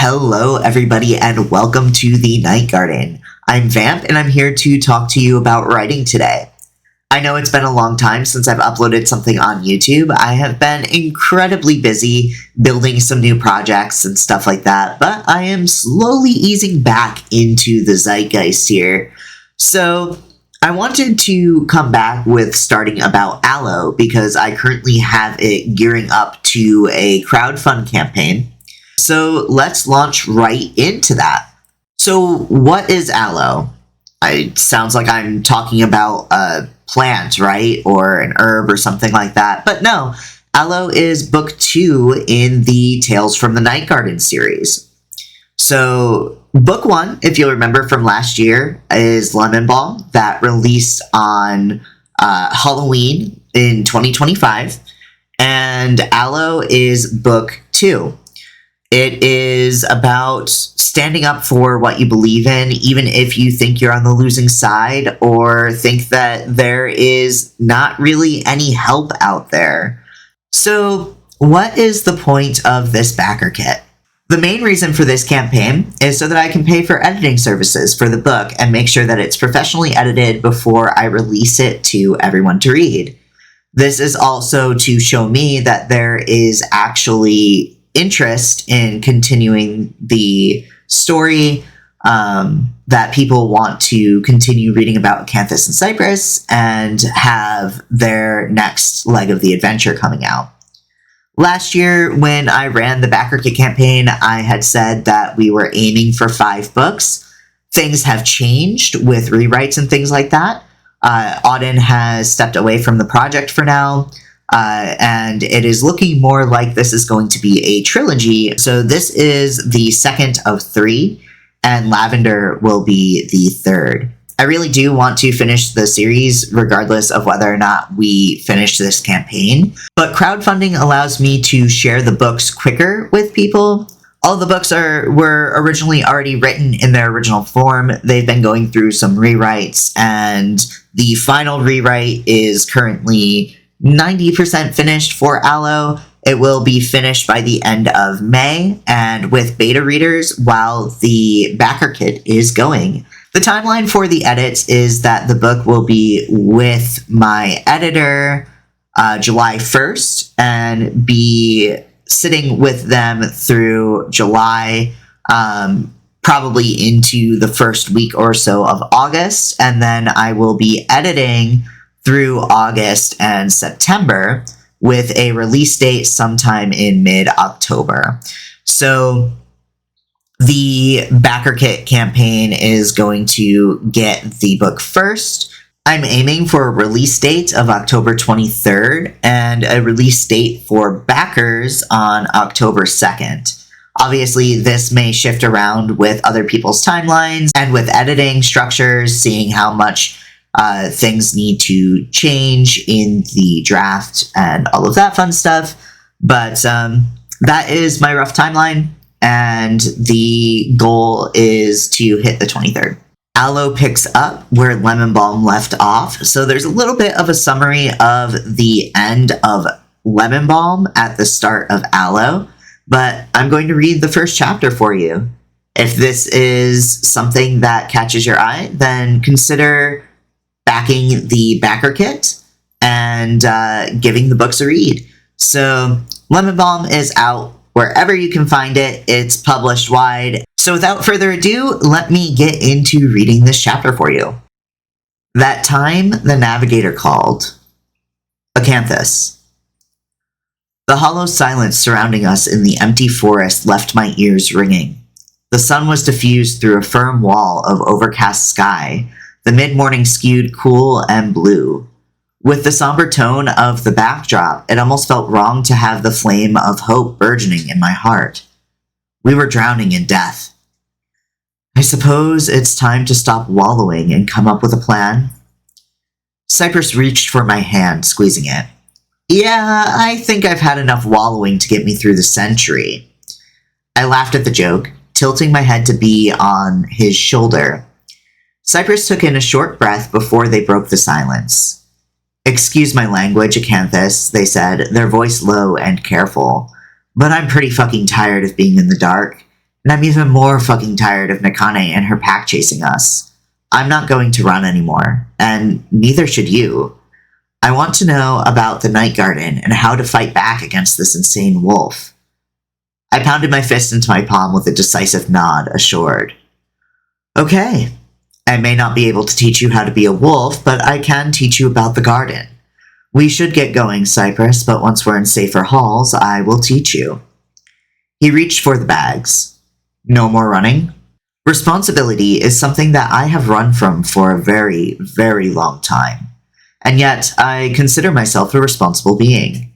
Hello, everybody, and welcome to the Night Garden. I'm Vamp, and I'm here to talk to you about writing today. I know it's been a long time since I've uploaded something on YouTube. I have been incredibly busy building some new projects and stuff like that, but I am slowly easing back into the zeitgeist here. So I wanted to come back with starting about Aloe because I currently have it gearing up to a crowdfund campaign. So let's launch right into that. So what is Aloe? It sounds like I'm talking about a plant, right? Or an herb or something like that. But no, Aloe is book 2 in the Tales from the Night Garden series. So book 1, if you'll remember from last year, is Lemon Balm that released on Halloween in 2025. And Aloe is book 2. It is about standing up for what you believe in, even if you think you're on the losing side or think that there is not really any help out there. So, what is the point of this backer kit? The main reason for this campaign is so that I can pay for editing services for the book and make sure that it's professionally edited before I release it to everyone to read. This is also to show me that there is actually interest in continuing the story, that people want to continue reading about Acanthus and Cypress and have their next leg of the adventure coming out. Last year, when I ran the BackerKit campaign, I had said that we were aiming for 5 books. Things have changed with rewrites and things like that. Auden has stepped away from the project for now. And it is looking more like this is going to be a trilogy. So this is the second of 3, and Lavender will be the third. I really do want to finish the series regardless of whether or not we finish this campaign, but crowdfunding allows me to share the books quicker with people. All the books were originally already written in their original form. They've been going through some rewrites, and the final rewrite is currently 90% finished for Aloe. It will be finished by the end of May and with beta readers while the backer kit is going. The timeline for the edits is that the book will be with my editor July 1st and be sitting with them through July, probably into the first week or so of August, and then I will be editing through August and September with a release date sometime in mid-October. So the BackerKit campaign is going to get the book first. I'm aiming for a release date of October 23rd and a release date for backers on October 2nd. Obviously, this may shift around with other people's timelines and with editing structures, seeing how much things need to change in the draft and all of that fun stuff. But that is my rough timeline, and the goal is to hit the 23rd. Aloe picks up where Lemon Balm left off. So there's a little bit of a summary of the end of Lemon Balm at the start of Aloe, but I'm going to read the first chapter for you. If this is something that catches your eye, then consider backing the backer kit and giving the books a read. So Lemon Balm is out wherever you can find it. It's published wide. So without further ado, let me get into reading this chapter for you. That time the navigator called. Acanthus. The hollow silence surrounding us in the empty forest left my ears ringing. The sun was diffused through a firm wall of overcast sky. The mid-morning skewed cool and blue. With the somber tone of the backdrop, it almost felt wrong to have the flame of hope burgeoning in my heart. We were drowning in death. I suppose it's time to stop wallowing and come up with a plan. Cypress reached for my hand, squeezing it. Yeah, I think I've had enough wallowing to get me through the century. I laughed at the joke, tilting my head to be on his shoulder. Cypress took in a short breath before they broke the silence. Excuse my language, Acanthus, they said, their voice low and careful, but I'm pretty fucking tired of being in the dark. And I'm even more fucking tired of Nakane and her pack chasing us. I'm not going to run anymore, and neither should you. I want to know about the Night Garden and how to fight back against this insane wolf. I pounded my fist into my palm with a decisive nod, assured. Okay, I may not be able to teach you how to be a wolf, but I can teach you about the garden. We should get going, Cypress, but once we're in safer halls, I will teach you. He reached for the bags. No more running? Responsibility is something that I have run from for a very, very long time. And yet, I consider myself a responsible being.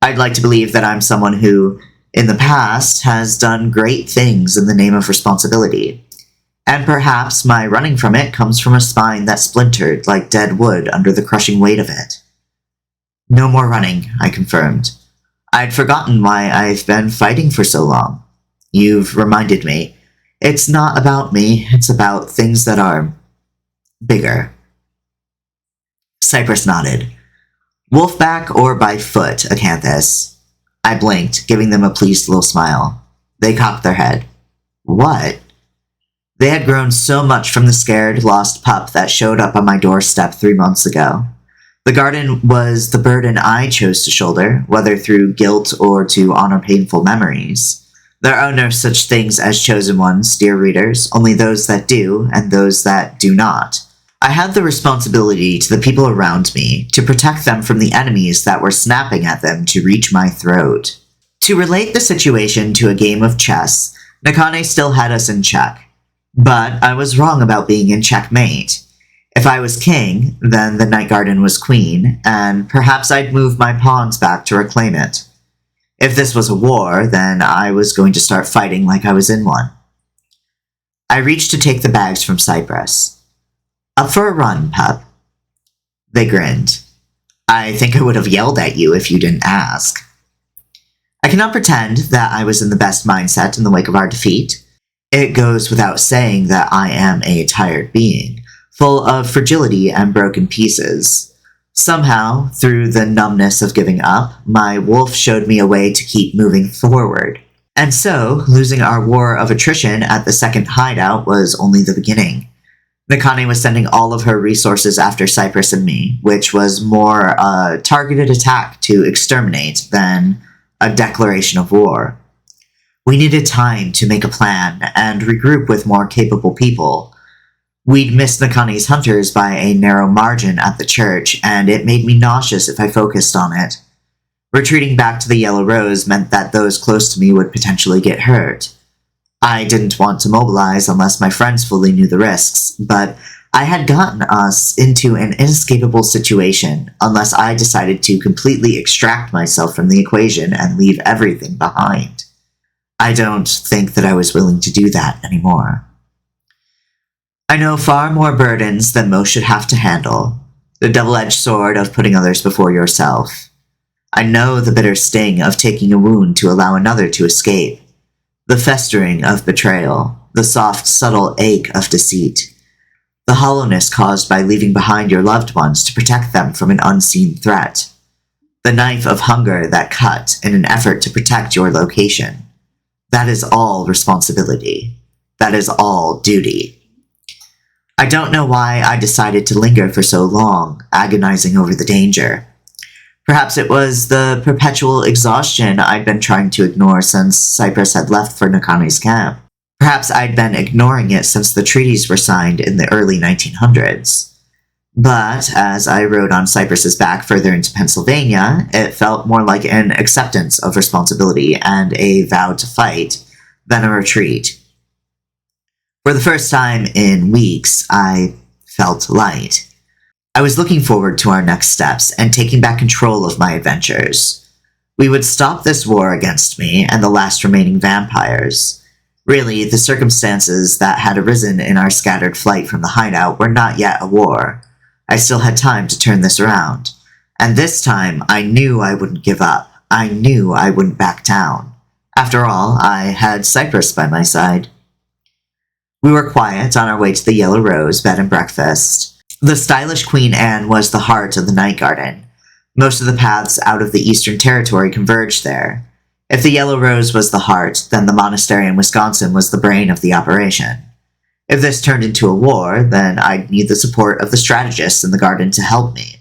I'd like to believe that I'm someone who, in the past, has done great things in the name of responsibility. And perhaps my running from it comes from a spine that splintered like dead wood under the crushing weight of it. No more running, I confirmed. I'd forgotten why I've been fighting for so long. You've reminded me. It's not about me, it's about things that are bigger. Cypress nodded. Wolfback or by foot, Acanthus? I blinked, giving them a pleased little smile. They cocked their head. What? They had grown so much from the scared, lost pup that showed up on my doorstep 3 months ago. The garden was the burden I chose to shoulder, whether through guilt or to honor painful memories. There are no such things as chosen ones, dear readers, only those that do and those that do not. I had the responsibility to the people around me to protect them from the enemies that were snapping at them to reach my throat. To relate the situation to a game of chess, Nakane still had us in check. But I was wrong about being in checkmate. If I was king, then the Night Garden was queen, and perhaps I'd move my pawns back to reclaim it. If this was a war, then I was going to start fighting like I was in one. I reached to take the bags from Cypress. Up for a run, pup? They grinned. I think I would have yelled at you if you didn't ask. I cannot pretend that I was in the best mindset in the wake of our defeat. It goes without saying that I am a tired being, full of fragility and broken pieces. Somehow, through the numbness of giving up, my wolf showed me a way to keep moving forward. And so, losing our war of attrition at the second hideout was only the beginning. Nakane was sending all of her resources after Cypress and me, which was more a targeted attack to exterminate than a declaration of war. We needed time to make a plan and regroup with more capable people. We'd missed Nakane's hunters by a narrow margin at the church, and it made me nauseous if I focused on it. Retreating back to the Yellow Rose meant that those close to me would potentially get hurt. I didn't want to mobilize unless my friends fully knew the risks, but I had gotten us into an inescapable situation unless I decided to completely extract myself from the equation and leave everything behind. I don't think that I was willing to do that anymore. I know far more burdens than most should have to handle. The double-edged sword of putting others before yourself. I know the bitter sting of taking a wound to allow another to escape. The festering of betrayal. The soft, subtle ache of deceit. The hollowness caused by leaving behind your loved ones to protect them from an unseen threat. The knife of hunger that cut in an effort to protect your location. That is all responsibility. That is all duty. I don't know why I decided to linger for so long, agonizing over the danger. Perhaps it was the perpetual exhaustion I'd been trying to ignore since Cypress had left for Nakane's camp. Perhaps I'd been ignoring it since the treaties were signed in the early 1900s. But as I rode on Cypress's back further into Pennsylvania, it felt more like an acceptance of responsibility and a vow to fight than a retreat. For the first time in weeks, I felt light. I was looking forward to our next steps and taking back control of my adventures. We would stop this war against me and the last remaining vampires. Really, the circumstances that had arisen in our scattered flight from the hideout were not yet a war. I still had time to turn this around. And this time, I knew I wouldn't give up. I knew I wouldn't back down. After all, I had Cypress by my side. We were quiet on our way to the Yellow Rose bed and breakfast. The stylish Queen Anne was the heart of the Night Garden. Most of the paths out of the Eastern Territory converged there. If the yellow rose was the heart, then the monastery in Wisconsin was the brain of the operation. If this turned into a war, then I'd need the support of the strategists in the garden to help me.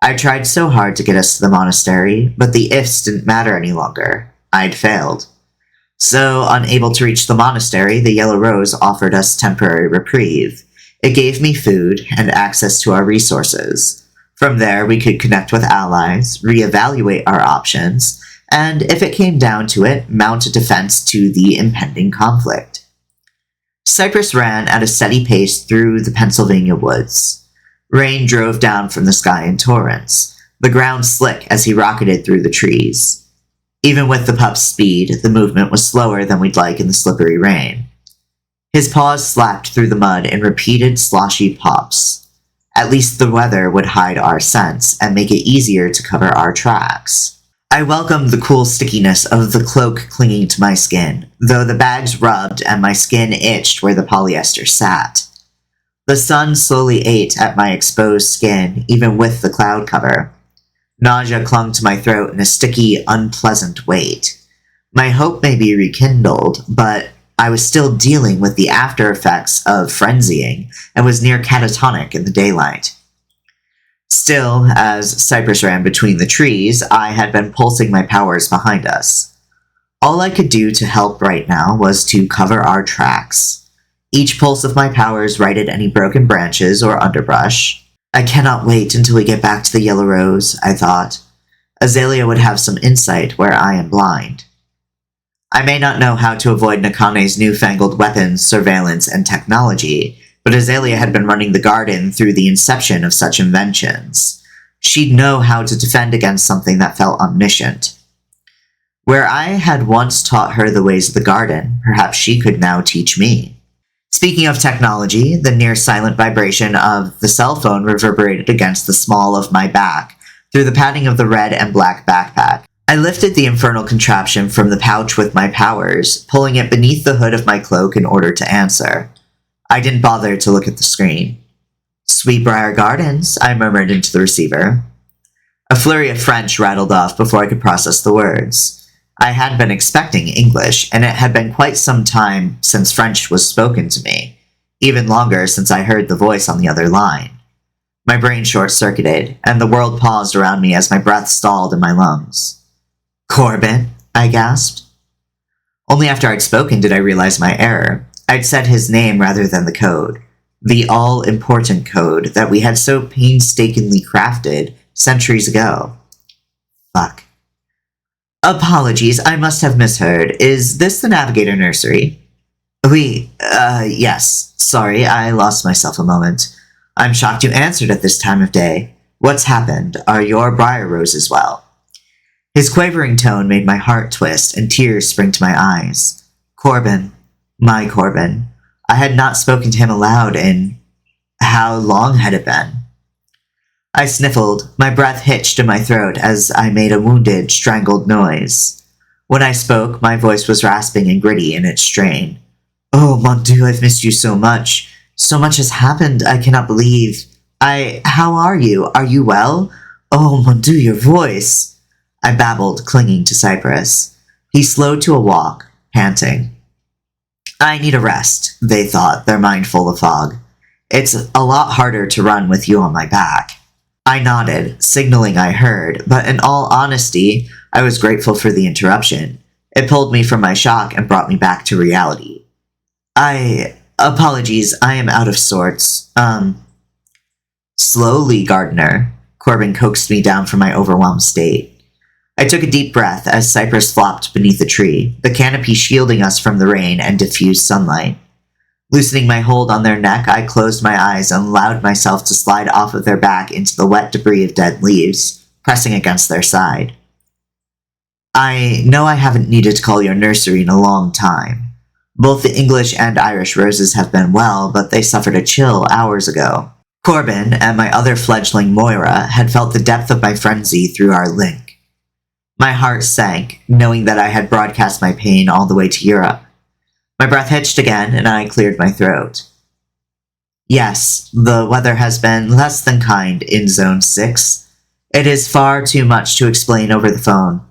I tried so hard to get us to the monastery, but the ifs didn't matter any longer. I'd failed. So, unable to reach the monastery, the yellow rose offered us temporary reprieve. It gave me food and access to our resources. From there, we could connect with allies, reevaluate our options, and if it came down to it, mount a defense to the impending conflict. Cypress ran at a steady pace through the Pennsylvania woods. Rain drove down from the sky in torrents, the ground slick as he rocketed through the trees. Even with the pup's speed, the movement was slower than we'd like in the slippery rain. His paws slapped through the mud in repeated sloshy pops. At least the weather would hide our scents and make it easier to cover our tracks. I welcomed the cool stickiness of the cloak clinging to my skin, though the bags rubbed and my skin itched where the polyester sat. The sun slowly ate at my exposed skin, even with the cloud cover. Nausea clung to my throat in a sticky, unpleasant weight. My hope may be rekindled, but I was still dealing with the after effects of frenzying and was near catatonic in the daylight. Still, as Cypress ran between the trees, I had been pulsing my powers behind us. All I could do to help right now was to cover our tracks. Each pulse of my powers righted any broken branches or underbrush. I cannot wait until we get back to the Yellow Rose, I thought. Azalea would have some insight where I am blind. I may not know how to avoid Nakane's newfangled weapons, surveillance, and technology, but Azalea had been running the garden through the inception of such inventions. She'd know how to defend against something that felt omniscient. Where I had once taught her the ways of the garden, perhaps she could now teach me. Speaking of technology, the near-silent vibration of the cell phone reverberated against the small of my back through the padding of the red and black backpack. I lifted the infernal contraption from the pouch with my powers, pulling it beneath the hood of my cloak in order to answer. I didn't bother to look at the screen. "Sweetbriar Gardens," I murmured into the receiver. A flurry of French rattled off before I could process the words. I had been expecting English, and it had been quite some time since French was spoken to me, even longer since I heard the voice on the other line. My brain short-circuited, and the world paused around me as my breath stalled in my lungs. "Corbin?" I gasped. Only after I'd spoken did I realize my error. I'd said his name rather than the code. The all-important code that we had so painstakingly crafted centuries ago. Fuck. "Apologies, I must have misheard. Is this the Navigator Nursery?" Yes. Sorry, I lost myself a moment. I'm shocked you answered at this time of day. What's happened? Are your briar roses well?" His quavering tone made my heart twist and tears spring to my eyes. Corbin. My Corbin. I had not spoken to him aloud in... How long had it been? I sniffled, my breath hitched in my throat as I made a wounded, strangled noise. When I spoke, my voice was rasping and gritty in its strain. "Oh, mon Dieu, I've missed you so much. So much has happened, I cannot believe. How are you? Are you well? Oh, mon Dieu, your voice." I babbled, clinging to Cypress. He slowed to a walk, panting. I need a rest, they thought, their mind full of fog. It's a lot harder to run with you on my back. I nodded, signaling I heard, but in all honesty, I was grateful for the interruption. It pulled me from my shock and brought me back to reality. Apologies, I am out of sorts. Slowly, Gardener. Corbin coaxed me down from my overwhelmed state. I took a deep breath as Cypress flopped beneath the tree, the canopy shielding us from the rain and diffused sunlight. Loosening my hold on their neck, I closed my eyes and allowed myself to slide off of their back into the wet debris of dead leaves, pressing against their side. "I know I haven't needed to call your nursery in a long time. Both the English and Irish roses have been well, but they suffered a chill hours ago. Corbin and my other fledgling Moira had felt the depth of my frenzy through our link. My heart sank, knowing that I had broadcast my pain all the way to Europe. My breath hitched again, and I cleared my throat. Yes, the weather has been less than kind in Zone 6. It is far too much to explain over the phone.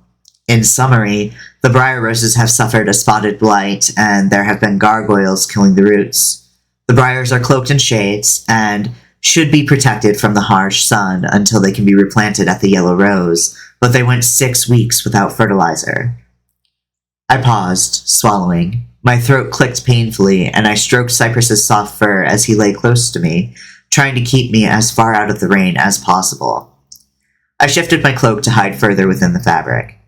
In summary, the briar roses have suffered a spotted blight, and there have been gargoyles killing the roots. The briars are cloaked in shades, and should be protected from the harsh sun until they can be replanted at the yellow rose, but they went 6 weeks without fertilizer. I paused, swallowing. My throat clicked painfully, and I stroked Cypress's soft fur as he lay close to me, trying to keep me as far out of the rain as possible. I shifted my cloak to hide further within the fabric.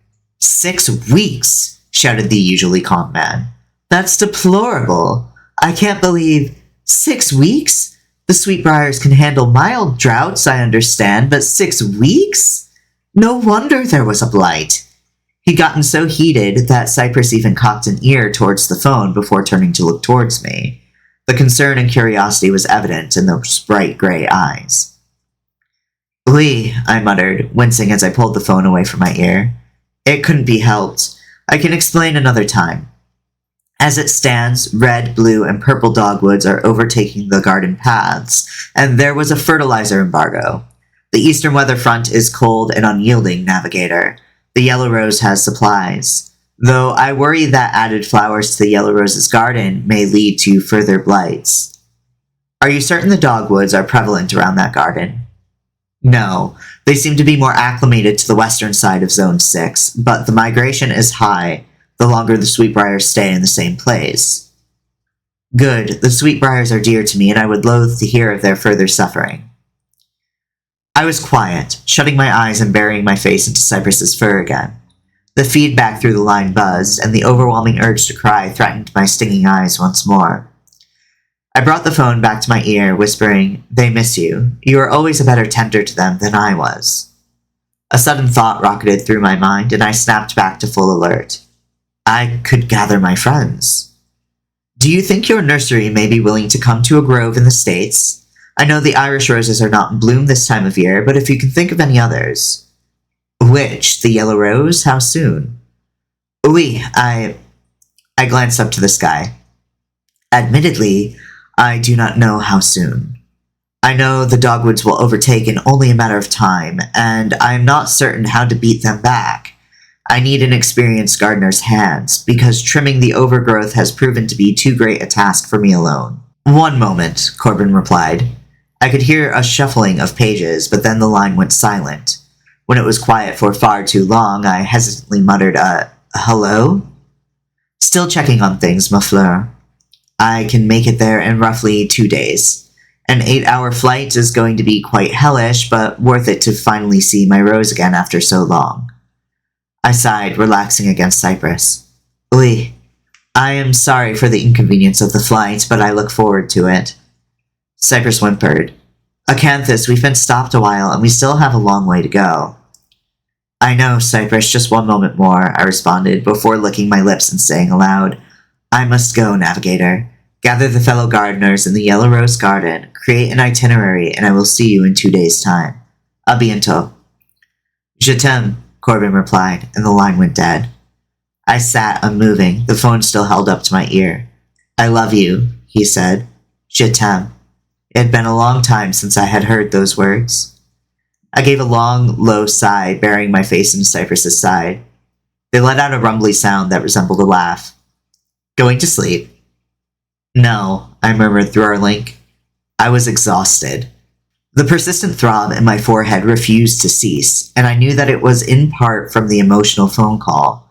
6 weeks, shouted the usually calm man. That's deplorable. I can't believe 6 weeks? The sweetbriars can handle mild droughts, I understand, but 6 weeks? No wonder there was a blight. He'd gotten so heated that Cypress even cocked an ear towards the phone before turning to look towards me. The concern and curiosity was evident in those bright gray eyes. "Oui," I muttered, wincing as I pulled the phone away from my ear. "It couldn't be helped. I can explain another time. As it stands, red, blue, and purple dogwoods are overtaking the garden paths, and there was a fertilizer embargo. The eastern weather front is cold and unyielding, Navigator. The yellow rose has supplies, though I worry that added flowers to the yellow rose's garden may lead to further blights." "Are you certain the dogwoods are prevalent around that garden?" "No, they seem to be more acclimated to the western side of Zone 6, but the migration is high the longer the sweetbriars stay in the same place." "Good, the sweetbriars are dear to me, and I would loathe to hear of their further suffering." I was quiet, shutting my eyes and burying my face into Cypress's fur again. The feedback through the line buzzed, and the overwhelming urge to cry threatened my stinging eyes once more. I brought the phone back to my ear, whispering, "They miss you. You are always a better tender to them than I was." A sudden thought rocketed through my mind, and I snapped back to full alert. I could gather my friends. "Do you think your nursery may be willing to come to a grove in the States? I know the Irish roses are not in bloom this time of year, but if you can think of any others." "Which? The yellow rose? How soon?" "Oui, I glanced up to the sky. "Admittedly, I do not know how soon. I know the dogwoods will overtake in only a matter of time, and I am not certain how to beat them back. I need an experienced gardener's hands, because trimming the overgrowth has proven to be too great a task for me alone." "One moment," Corbin replied. I could hear a shuffling of pages, but then the line went silent. When it was quiet for far too long, I hesitantly muttered, hello?" "Still checking on things, ma fleur. I can make it there in roughly 2 days. An 8-hour flight is going to be quite hellish, but worth it to finally see my rose again after so long." I sighed, relaxing against Cypress. "Oui, I am sorry for the inconvenience of the flight, but I look forward to it." Cypress whimpered. "Acanthus, we've been stopped a while, and we still have a long way to go." "I know, Cypress, just one moment more," I responded, before licking my lips and saying aloud, "I must go, Navigator. Gather the fellow gardeners in the Yellow Rose Garden, create an itinerary, and I will see you in 2 days' time. A bientôt." "Je t'aime," Corbin replied, and the line went dead. I sat unmoving, the phone still held up to my ear. "I love you," he said. "Je t'aime." It had been a long time since I had heard those words. I gave a long, low sigh, burying my face in Cypress's side. They let out a rumbly sound that resembled a laugh. "Going to sleep?" "No," I murmured through our link. I was exhausted. The persistent throb in my forehead refused to cease, and I knew that it was in part from the emotional phone call.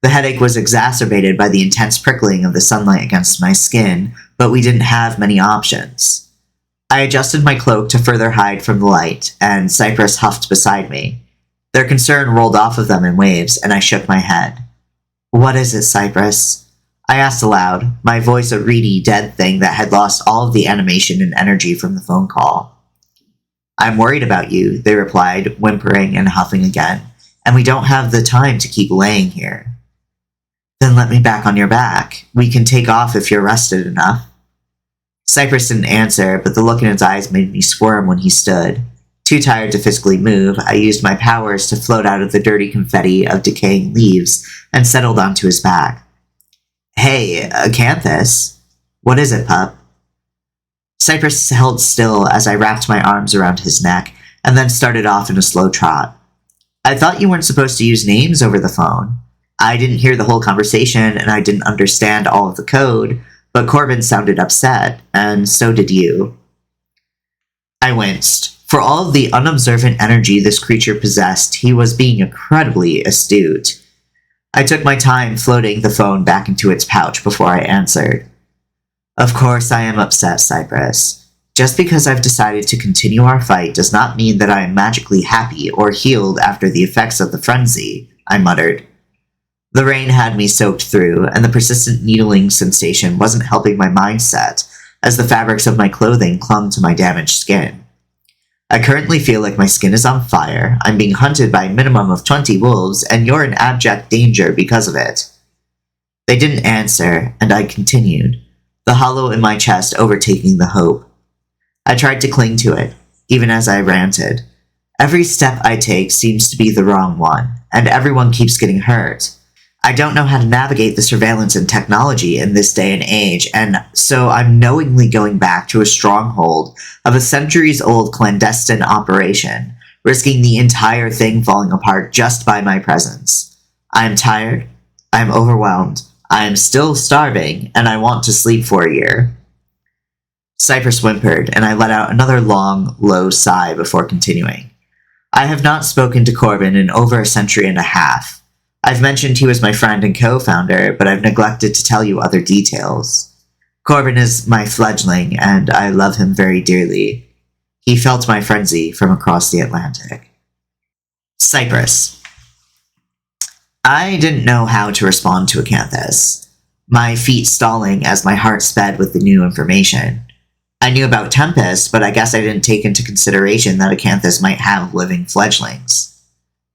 The headache was exacerbated by the intense prickling of the sunlight against my skin, but we didn't have many options. I adjusted my cloak to further hide from the light, and Cypress huffed beside me. Their concern rolled off of them in waves, and I shook my head. "What is it, Cypress?" I asked aloud, my voice a reedy, dead thing that had lost all of the animation and energy from the phone call. "I'm worried about you," they replied, whimpering and huffing again, "and we don't have the time to keep laying here." "Then let me back on your back. We can take off if you're rested enough." Cypress didn't answer, but the look in his eyes made me squirm when he stood. Too tired to physically move, I used my powers to float out of the dirty confetti of decaying leaves and settled onto his back. "Hey, Acanthus." "What is it, pup?" Cypress held still as I wrapped my arms around his neck and then started off in a slow trot. I thought you weren't supposed to use names over the phone. I didn't hear the whole conversation and I didn't understand all of the code, but Corbin sounded upset, and so did you. I winced. For all of the unobservant energy this creature possessed, he was being incredibly astute. I took my time floating the phone back into its pouch before I answered. Of course I am upset, Cypress. Just because I've decided to continue our fight does not mean that I am magically happy or healed after the effects of the frenzy, I muttered. The rain had me soaked through, and the persistent needling sensation wasn't helping my mindset as the fabrics of my clothing clung to my damaged skin. I currently feel like my skin is on fire, I'm being hunted by a minimum of 20 wolves, and you're in abject danger because of it. They didn't answer, and I continued, the hollow in my chest overtaking the hope. I tried to cling to it, even as I ranted. Every step I take seems to be the wrong one, and everyone keeps getting hurt. I don't know how to navigate the surveillance and technology in this day and age, and so I'm knowingly going back to a stronghold of a centuries-old clandestine operation, risking the entire thing falling apart just by my presence. I am tired, I am overwhelmed, I am still starving, and I want to sleep for a year. Cypress whimpered, and I let out another long, low sigh before continuing. I have not spoken to Corbin in over a century and a half. I've mentioned he was my friend and co-founder, but I've neglected to tell you other details. Corbin is my fledgling, and I love him very dearly. He felt my frenzy from across the Atlantic. Cypress. I didn't know how to respond to Acanthus, my feet stalling as my heart sped with the new information. I knew about Tempest, but I guess I didn't take into consideration that Acanthus might have living fledglings.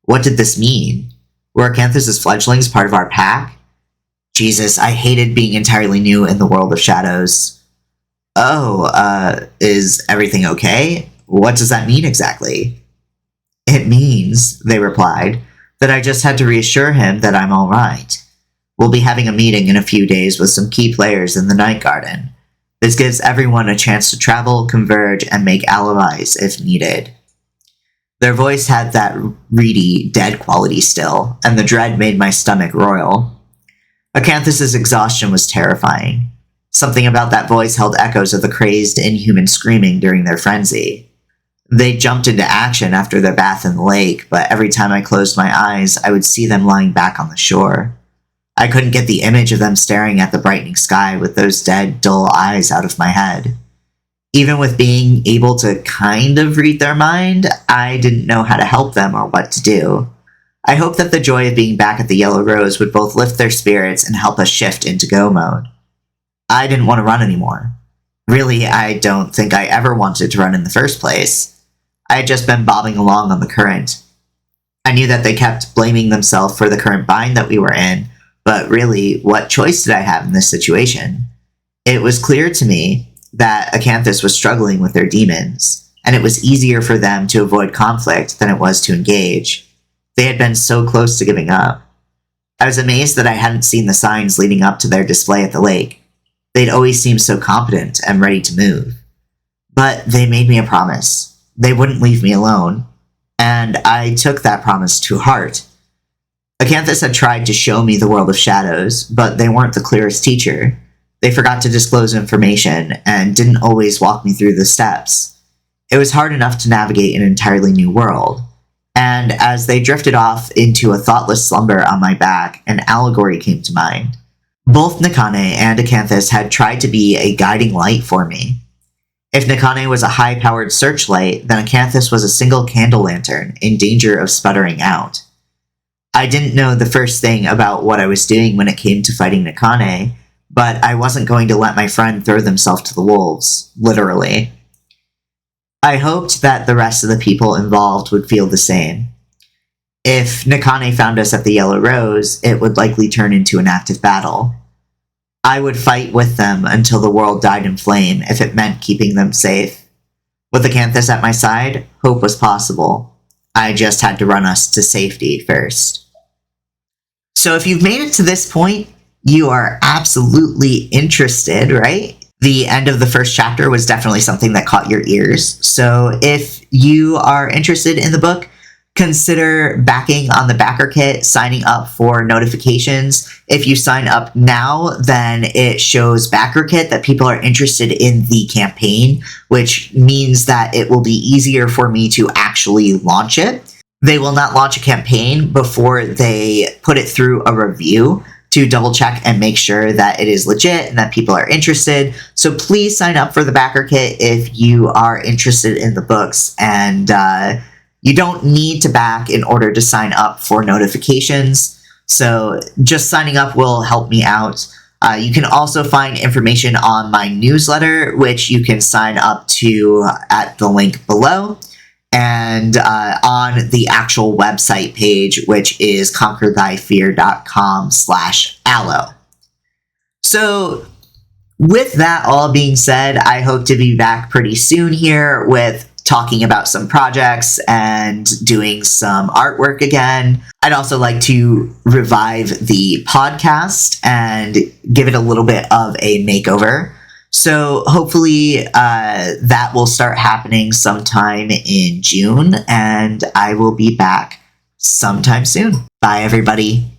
What did this mean? Were Acanthus's fledglings part of our pack? Jesus, I hated being entirely new in the world of shadows. Is everything okay? What does that mean exactly? It means, they replied, that I just had to reassure him that I'm alright. We'll be having a meeting in a few days with some key players in the Night Garden. This gives everyone a chance to travel, converge, and make allies if needed. Their voice had that reedy, dead quality still, and the dread made my stomach roil. Acanthus's exhaustion was terrifying. Something about that voice held echoes of the crazed, inhuman screaming during their frenzy. They jumped into action after their bath in the lake, but every time I closed my eyes, I would see them lying back on the shore. I couldn't get the image of them staring at the brightening sky with those dead, dull eyes out of my head. Even with being able to kind of read their mind, I didn't know how to help them or what to do. I hoped that the joy of being back at the Yellow Rose would both lift their spirits and help us shift into go mode. I didn't want to run anymore. Really, I don't think I ever wanted to run in the first place. I had just been bobbing along on the current. I knew that they kept blaming themselves for the current bind that we were in, but really, what choice did I have in this situation? It was clear to me that Acanthus was struggling with their demons, and it was easier for them to avoid conflict than it was to engage. They had been so close to giving up. I was amazed that I hadn't seen the signs leading up to their display at the lake. They'd always seemed so competent and ready to move. But they made me a promise. They wouldn't leave me alone, and I took that promise to heart. Acanthus had tried to show me the world of shadows, but they weren't the clearest teacher. They forgot to disclose information and didn't always walk me through the steps. It was hard enough to navigate an entirely new world, and as they drifted off into a thoughtless slumber on my back, an allegory came to mind. Both Nakane and Acanthus had tried to be a guiding light for me. If Nakane was a high-powered searchlight, then Acanthus was a single candle lantern in danger of sputtering out. I didn't know the first thing about what I was doing when it came to fighting Nakane, but I wasn't going to let my friend throw themselves to the wolves, literally. I hoped that the rest of the people involved would feel the same. If Nakane found us at the Yellow Rose, it would likely turn into an active battle. I would fight with them until the world died in flame if it meant keeping them safe. With Acanthus at my side, hope was possible. I just had to run us to safety first. So if you've made it to this point, you are absolutely interested, right? The end of the first chapter was definitely something that caught your ears. So if you are interested in the book, consider backing on the BackerKit, signing up for notifications. If you sign up now, then it shows BackerKit that people are interested in the campaign, which means that it will be easier for me to actually launch it. They will not launch a campaign before they put it through a review to double check and make sure that it is legit and that people are interested. So please sign up for the BackerKit if you are interested in the books, and you don't need to back in order to sign up for notifications. So just signing up will help me out. You can also find information on my newsletter, which you can sign up to at the link below, and on the actual website page, which is conquerthyfear.com/aloe. So with that all being said, I hope to be back pretty soon here with talking about some projects and doing some artwork again. I'd also like to revive the podcast and give it a little bit of a makeover. So hopefully that will start happening sometime in June, and I will be back sometime soon. Bye, everybody.